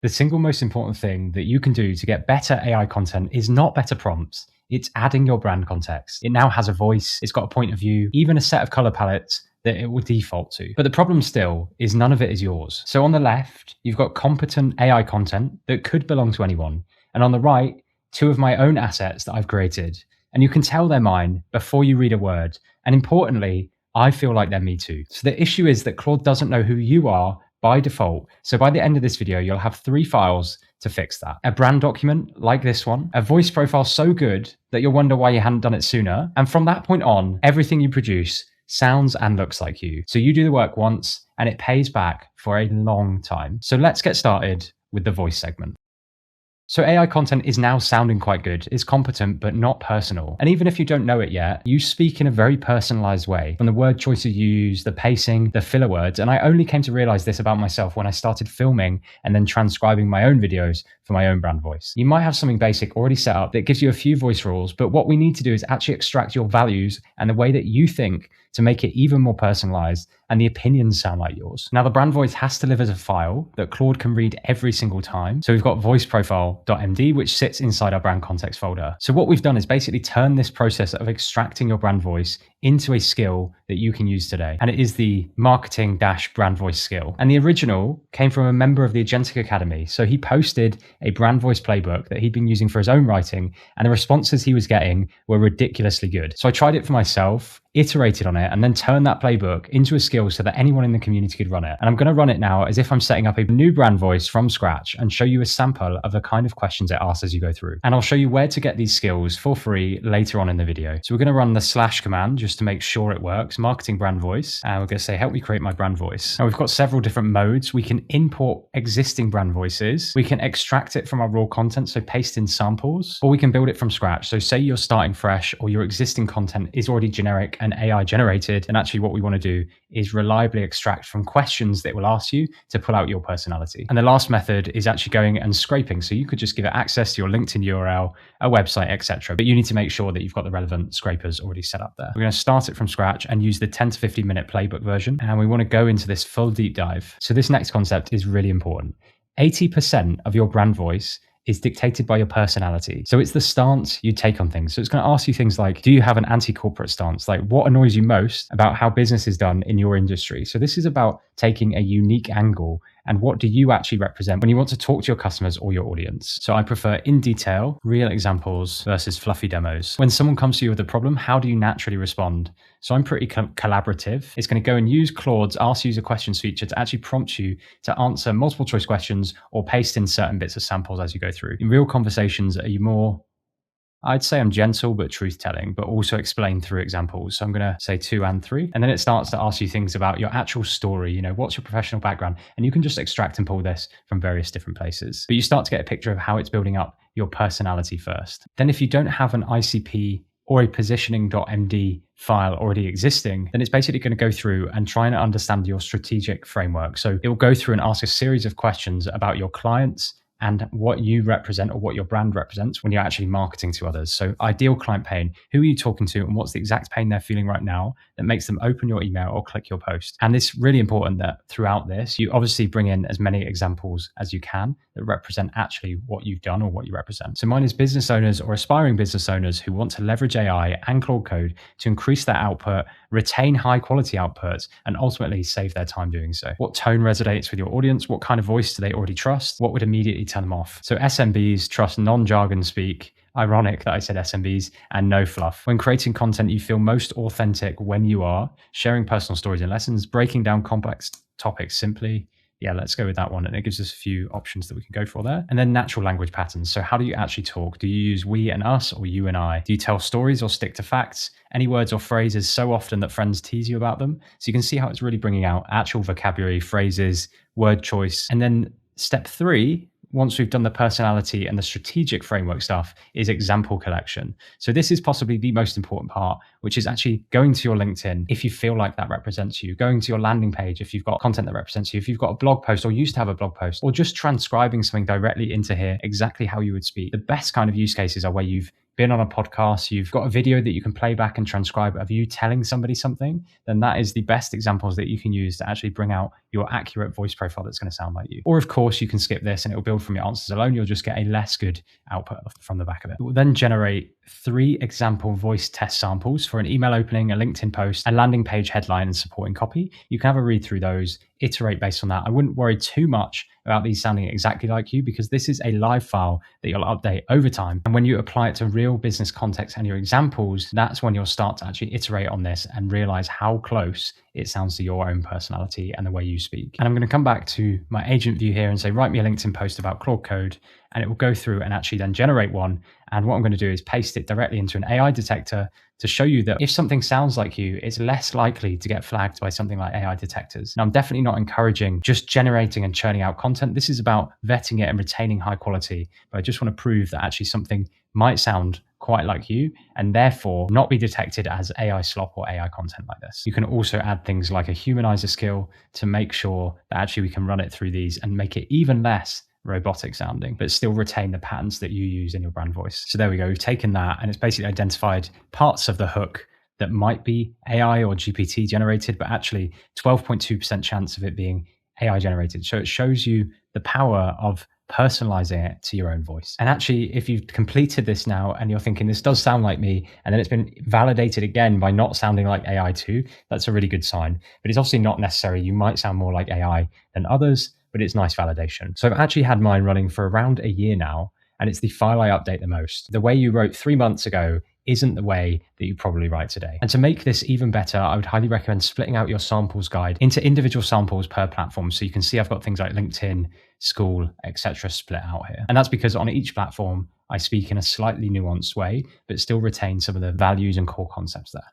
The single most important thing that you can do to get better AI content is not better prompts. It's adding your brand context. It now has a voice, it's got a point of view, even a set of color palettes that it will default to. But the problem still is none of it is yours. So on the left, you've got competent AI content that could belong to anyone. And on the right, two of my own assets that I've created. And you can tell they're mine before you read a word. And importantly, I feel like they're me too. So the issue is that Claude doesn't know who you are by default. So by the end of this video, you'll have 3 files to fix that. A brand document like this one, a voice profile so good that you'll wonder why you hadn't done it sooner. And from that point on, everything you produce sounds and looks like you. So you do the work once and it pays back for a long time. So let's get started with the voice segment. So AI content is now sounding quite good. It's competent, but not personal. And even if you don't know it yet, you speak in a very personalized way. From the word choices you use, the pacing, the filler words. And I only came to realize this about myself when I started filming and then transcribing my own videos for my own brand voice. You might have something basic already set up that gives you a few voice rules, but what we need to do is actually extract your values and the way that you think to make it even more personalized and the opinions sound like yours. Now the brand voice has to live as a file that Claude can read every single time. So we've got voiceprofile.md, which sits inside our brand context folder. So what we've done is basically turn this process of extracting your brand voice into a skill that you can use today. And it is the marketing-brand voice skill. And the original came from a member of the Agentic Academy. So he posted a brand voice playbook that he'd been using for his own writing, and the responses he was getting were ridiculously good. So I tried it for myself, iterated on it, and then turned that playbook into a skill so that anyone in the community could run it. And I'm going to run it now as if I'm setting up a new brand voice from scratch and show you a sample of the kind of questions it asks as you go through. And I'll show you where to get these skills for free later on in the video. So we're going to run the / command just to make sure it works, marketing brand voice. And we're going to say, help me create my brand voice. Now we've got several different modes. We can import existing brand voices. We can extract it from our raw content, so paste in samples, or we can build it from scratch. So say you're starting fresh or your existing content is already generic and AI generated. And actually what we want to do is reliably extract from questions that it will ask you to pull out your personality. And the last method is actually going and scraping. So you could just give it access to your LinkedIn URL, a website, etc. But you need to make sure that you've got the relevant scrapers already set up there. We're going to start it from scratch and use the 10 to 15 minute playbook version. And we want to go into this full deep dive. So this next concept is really important. 80% of your brand voice is dictated by your personality. So it's the stance you take on things. So it's going to ask you things like, do you have an anti-corporate stance? Like what annoys you most about how business is done in your industry? So this is about taking a unique angle and what do you actually represent when you want to talk to your customers or your audience? So I prefer in detail, real examples versus fluffy demos. When someone comes to you with a problem, how do you naturally respond? So I'm pretty collaborative. It's going to go and use Claude's Ask User Questions feature to actually prompt you to answer multiple choice questions or paste in certain bits of samples as you go through. In real conversations, are you more, I'd say I'm gentle but truth-telling, but also explain through examples. So I'm going to say 2 and 3. And then it starts to ask you things about your actual story. You know, what's your professional background? And you can just extract and pull this from various different places. But you start to get a picture of how it's building up your personality first. Then if you don't have an ICP or a positioning.md file already existing, then it's basically going to go through and try and understand your strategic framework. So it will go through and ask a series of questions about your clients and what you represent or what your brand represents when you're actually marketing to others. So ideal client pain, who are you talking to and what's the exact pain they're feeling right now that makes them open your email or click your post? And it's really important that throughout this, you obviously bring in as many examples as you can that represent actually what you've done or what you represent. So mine is business owners or aspiring business owners who want to leverage AI and Claude Code to increase their output, retain high quality outputs, and ultimately save their time doing so. What tone resonates with your audience? What kind of voice do they already trust? What would immediately turn them off? So SMBs trust non-jargon speak. Ironic that I said SMBs, and no fluff. When creating content, you feel most authentic when you are sharing personal stories and lessons, breaking down complex topics simply. Yeah, let's go with that one. And it gives us a few options that we can go for there. And then natural language patterns. So how do you actually talk? Do you use we and us or you and I? Do you tell stories or stick to facts? Any words or phrases so often that friends tease you about them? So you can see how it's really bringing out actual vocabulary, phrases, word choice. And then step 3, once we've done the personality and the strategic framework stuff, is example collection. So this is possibly the most important part, which is actually going to your LinkedIn if you feel like that represents you, going to your landing page if you've got content that represents you, if you've got a blog post or used to have a blog post, or just transcribing something directly into here exactly how you would speak. The best kind of use cases are where you've been on a podcast, you've got a video that you can play back and transcribe of you telling somebody something, then that is the best examples that you can use to actually bring out your accurate voice profile that's going to sound like you. Or of course, you can skip this and it will build from your answers alone. You'll just get a less good output from the back of it. It will then generate 3 example voice test samples for an email opening, a LinkedIn post, a landing page headline, and supporting copy. You can have a read through those, iterate based on that. I wouldn't worry too much about these sounding exactly like you, because this is a live file that you'll update over time. And when you apply it to real business context and your examples, that's when you'll start to actually iterate on this and realize how close it sounds to your own personality and the way you speak. And I'm going to come back to my agent view here and say, write me a LinkedIn post about Claude Code, and it will go through and actually then generate one. And what I'm going to do is paste it directly into an AI detector to show you that if something sounds like you, it's less likely to get flagged by something like AI detectors. Now, I'm definitely not encouraging just generating and churning out content. This is about vetting it and retaining high quality. But I just want to prove that actually something might sound quite like you and therefore not be detected as AI slop or AI content like this. You can also add things like a humanizer skill to make sure that actually we can run it through these and make it even less robotic sounding, but still retain the patterns that you use in your brand voice. So there we go. We've taken that and it's basically identified parts of the hook that might be AI or GPT generated, but actually 12.2% chance of it being AI generated. So it shows you the power of personalizing it to your own voice. And actually, if you've completed this now and you're thinking this does sound like me, and then it's been validated again by not sounding like AI too, that's a really good sign. But it's obviously not necessary. You might sound more like AI than others, but it's nice validation. So I've actually had mine running for around a year now, and it's the file I update the most. The way you wrote 3 months ago isn't the way that you probably write today. And to make this even better, I would highly recommend splitting out your samples guide into individual samples per platform. So you can see I've got things like LinkedIn, school, etc. split out here. And that's because on each platform, I speak in a slightly nuanced way, but still retain some of the values and core concepts there.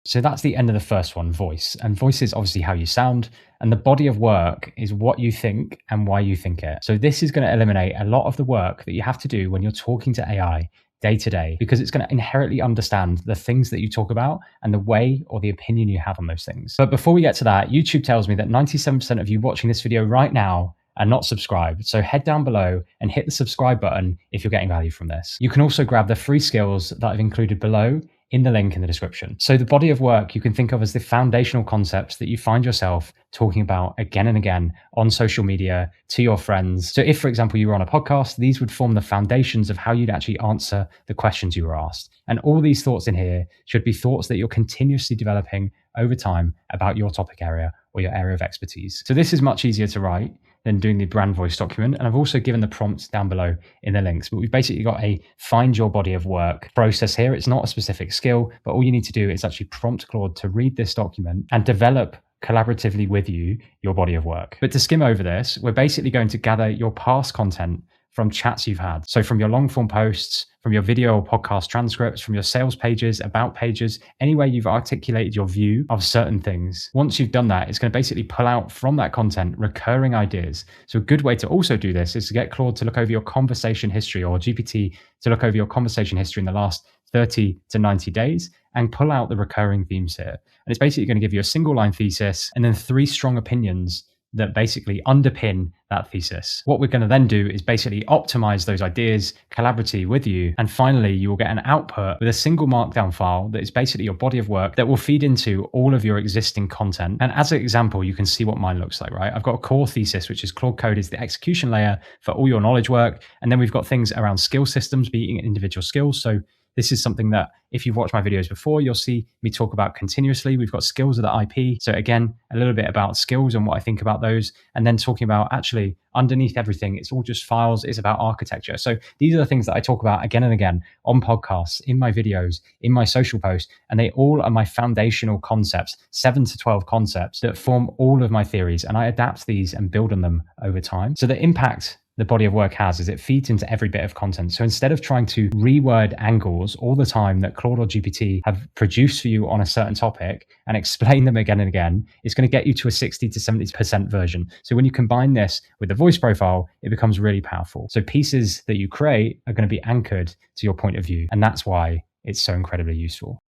So that's the end of the first one, voice. And voice is obviously how you sound. And the body of work is what you think and why you think it. So this is going to eliminate a lot of the work that you have to do when you're talking to AI day to day, because it's going to inherently understand the things that you talk about and the way or the opinion you have on those things. But before we get to that, YouTube tells me that 97% of you watching this video right now are not subscribed. So head down below and hit the subscribe button if you're getting value from this. You can also grab the free skills that I've included below in the link in the description. So the body of work you can think of as the foundational concepts that you find yourself talking about again and again on social media to your friends. So if, for example, you were on a podcast, these would form the foundations of how you'd actually answer the questions you were asked. And all these thoughts in here should be thoughts that you're continuously developing over time about your topic area or your area of expertise. So this is much easier to write than doing the brand voice document. And I've also given the prompts down below in the links, but we've basically got a find your body of work process here. It's not a specific skill, but all you need to do is actually prompt Claude to read this document and develop collaboratively with you your body of work. But to skim over this, we're basically going to gather your past content from chats you've had. So from your long form posts, from your video or podcast transcripts, from your sales pages, about pages, anywhere you've articulated your view of certain things. Once you've done that, it's going to basically pull out from that content recurring ideas. So a good way to also do this is to get Claude to look over your conversation history, or GPT to look over your conversation history in the last 30 to 90 days and pull out the recurring themes here. And it's basically going to give you a single line thesis and then 3 strong opinions that basically underpin that thesis. What we're going to then do is basically optimize those ideas collaboratively with you. And finally, you will get an output with a single markdown file that is basically your body of work that will feed into all of your existing content. And as an example, you can see what mine looks like, right? I've got a core thesis, which is Claude Code is the execution layer for all your knowledge work. And then we've got things around skill systems, being individual skills. So this is something that if you've watched my videos before, you'll see me talk about continuously. We've got skills of the IP. So again, a little bit about skills and what I think about those. And then talking about actually underneath everything, it's all just files. It's about architecture. So these are the things that I talk about again and again on podcasts, in my videos, in my social posts. And they all are my foundational concepts, 7 to 12 concepts that form all of my theories. And I adapt these and build on them over time. So the impact the body of work has is it feeds into every bit of content. So instead of trying to reword angles all the time that Claude or GPT have produced for you on a certain topic and explain them again and again, it's going to get you to a 60 to 70% version. So when you combine this with the voice profile, it becomes really powerful. So pieces that you create are going to be anchored to your point of view. And that's why it's so incredibly useful.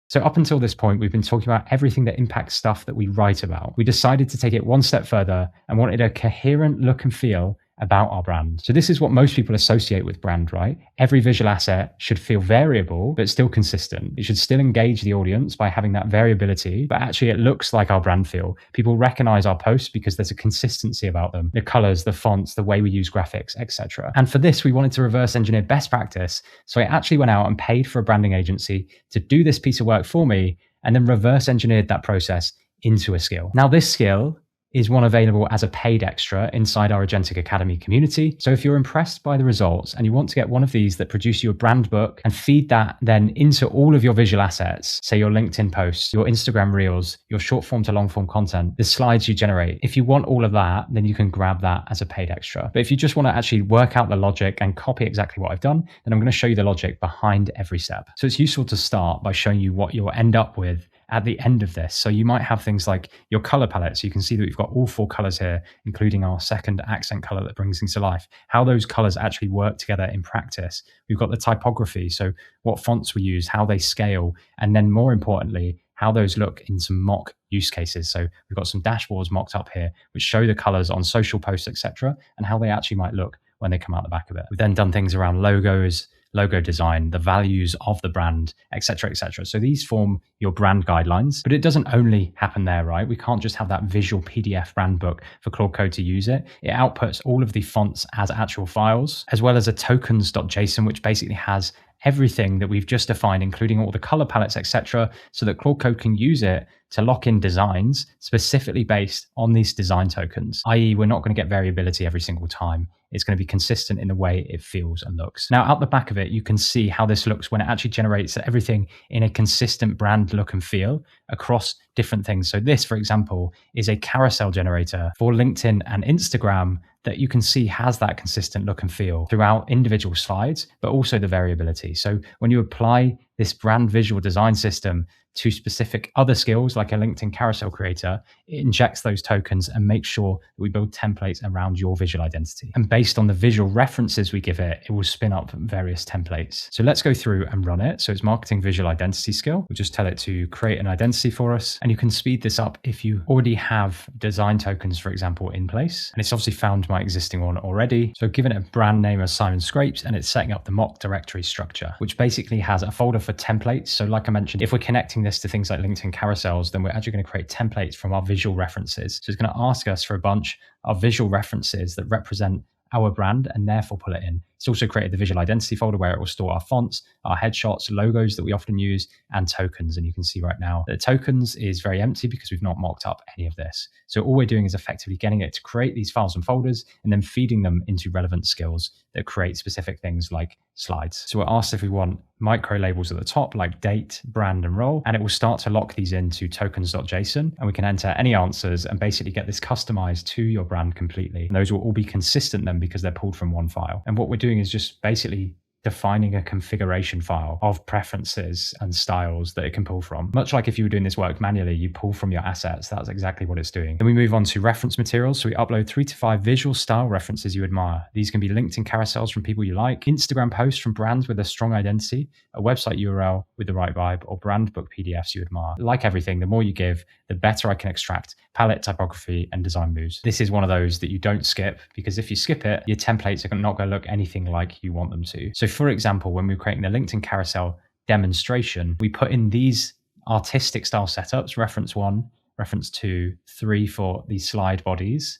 So up until this point, we've been talking about everything that impacts stuff that we write about. We decided to take it one step further and wanted a coherent look and feel about our brand. So this is what most people associate with brand, right? Every visual asset should feel variable, but still consistent. It should still engage the audience by having that variability, but actually it looks like our brand feel. People recognize our posts because there's a consistency about them, the colors, the fonts, the way we use graphics, etc. And for this, we wanted to reverse engineer best practice. So I actually went out and paid for a branding agency to do this piece of work for me, and then reverse engineered that process into a skill. Now, this skill is one available as a paid extra inside our Agentic Academy community. So if you're impressed by the results and you want to get one of these that produce you a brand book and feed that then into all of your visual assets, say your LinkedIn posts, your Instagram reels, your short form to long form content, the slides you generate, if you want all of that, then you can grab that as a paid extra. But if you just want to actually work out the logic and copy exactly what I've done, then I'm going to show you the logic behind every step. So it's useful to start by showing you what you'll end up with at the end of this. So you might have things like your color palette. So you can see that we've got all 4 colors here, including our second accent color that brings things to life, how those colors actually work together in practice. We've got the typography. So what fonts we use, how they scale, and then more importantly, how those look in some mock use cases. So we've got some dashboards mocked up here, which show the colors on social posts, etc., and how they actually might look when they come out the back of it. We've then done things around logos, logo design, the values of the brand, etc., etc. So these form your brand guidelines, but it doesn't only happen there, right? We can't just have that visual PDF brand book for Claude Code to use it. It outputs all of the fonts as actual files, as well as a tokens.json, which basically has everything that we've just defined, including all the color palettes, etc., so that Claude Code can use it to lock in designs specifically based on these design tokens, i.e. we're not going to get variability every single time. It's going to be consistent in the way it feels and looks. Now, out the back of it, you can see how this looks when it actually generates everything in a consistent brand look and feel across different things. So this, for example, is a carousel generator for LinkedIn and Instagram that you can see has that consistent look and feel throughout individual slides, but also the variability. So when you apply this brand visual design system to specific other skills like a LinkedIn carousel creator, it injects those tokens and makes sure that we build templates around your visual identity. And based on the visual references we give it, it will spin up various templates. So let's go through and run it. So it's marketing visual identity skill. We'll just tell it to create an identity for us. And you can speed this up if you already have design tokens, for example, in place. And it's obviously found my existing one already. So given it a brand name of Simon Scrapes, and it's setting up the mock directory structure, which basically has a folder for templates. So like I mentioned, if we're connecting this to things like LinkedIn carousels, then we're actually going to create templates from our visual references. So it's going to ask us for a bunch of visual references that represent our brand and therefore pull it in. It's also created the visual identity folder where it will store our fonts, our headshots, logos that we often use, and tokens. And you can see right now that tokens is very empty because we've not mocked up any of this. So all we're doing is effectively getting it to create these files and folders and then feeding them into relevant skills that create specific things like slides. So we're asked if we want micro labels at the top like date, brand, and role, and it will start to lock these into tokens.json, and we can enter any answers and basically get this customized to your brand completely. And those will all be consistent then because they're pulled from one file. And what we're doing is just basically defining a configuration file of preferences and styles that it can pull from. Much like if you were doing this work manually, you pull from your assets. That's exactly what it's doing. Then we move on to reference materials. So we upload 3 to 5 visual style references you admire. These can be LinkedIn carousels from people you like, Instagram posts from brands with a strong identity, a website URL with the right vibe, or brand book PDFs you admire. Like everything, the more you give, the better I can extract palette, typography, and design moves. This is one of those that you don't skip, because if you skip it, your templates are not going to look anything like you want them to. So for example, when we were creating the LinkedIn carousel demonstration, we put in these artistic style setups, reference 1, reference 2, 3 for these slide bodies,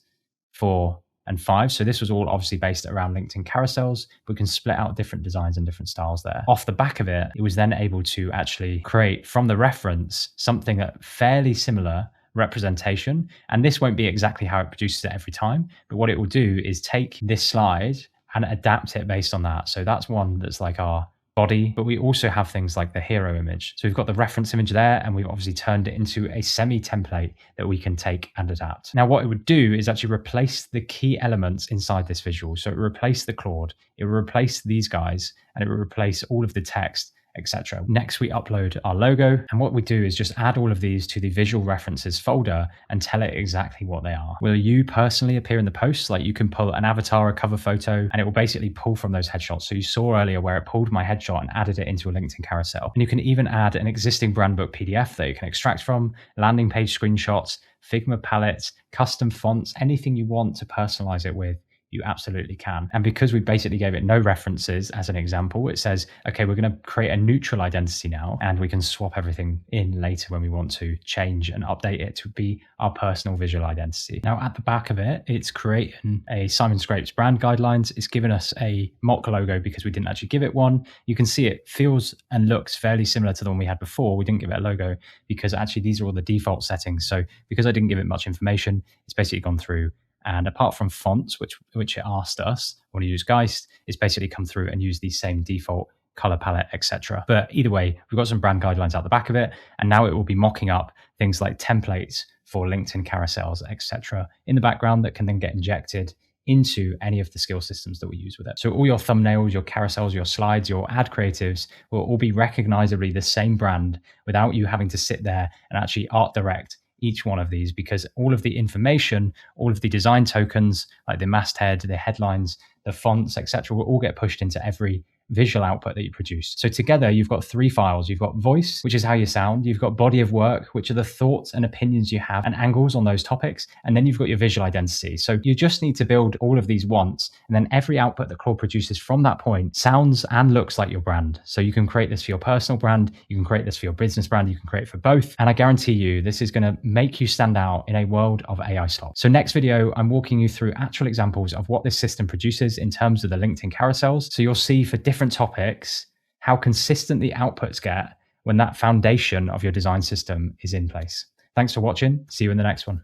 4 and 5. So this was all obviously based around LinkedIn carousels. We can split out different designs and different styles there. Off the back of it, it was then able to actually create from the reference something that fairly similar representation. And this won't be exactly how it produces it every time, but what it will do is take this slide and adapt it based on that. So that's one that's like our body, but we also have things like the hero image. So we've got the reference image there, and we've obviously turned it into a semi-template that we can take and adapt. Now, what it would do is actually replace the key elements inside this visual. So it will replace the Claude, it will replace these guys, and it will replace all of the text, etc. Next, we upload our logo, and what we do is just add all of these to the visual references folder and tell it exactly what they are. Will you personally appear in the post? Like you can pull an avatar, a cover photo, and it will basically pull from those headshots. So you saw earlier where it pulled my headshot and added it into a LinkedIn carousel. And you can even add an existing brand book PDF that you can extract from, landing page screenshots, Figma palettes, custom fonts, anything you want to personalize it with. you absolutely can. And because we basically gave it no references as an example, it says, okay, we're going to create a neutral identity now, and we can swap everything in later when we want to change and update it to be our personal visual identity. Now, at the back of it, it's creating a Simon Scrapes brand guidelines. It's given us a mock logo because we didn't actually give it one. You can see it feels and looks fairly similar to the one we had before. We didn't give it a logo because actually these are all the default settings. So because I didn't give it much information, it's basically gone through. And apart from fonts, which it asked us, want to use Geist, it's basically come through and used the same default color palette, etc. But either way, we've got some brand guidelines out the back of it, and now it will be mocking up things like templates for LinkedIn carousels, etc. in the background that can then get injected into any of the skill systems that we use with it. So all your thumbnails, your carousels, your slides, your ad creatives will all be recognizably the same brand without you having to sit there and actually art direct each one of these, because all of the information, all of the design tokens, like the masthead, the headlines, the fonts, etc., will all get pushed into every visual output that you produce. So together, you've got three files. You've got voice, which is how you sound. You've got body of work, which are the thoughts and opinions you have and angles on those topics. And then you've got your visual identity. So you just need to build all of these once. And then every output that Claude produces from that point sounds and looks like your brand. So you can create this for your personal brand. You can create this for your business brand. You can create it for both. And I guarantee you, this is going to make you stand out in a world of AI slop. So next video, I'm walking you through actual examples of what this system produces in terms of the LinkedIn carousels. So you'll see for different topics how consistent the outputs get when that foundation of your design system is in place. Thanks for watching. See you in the next one.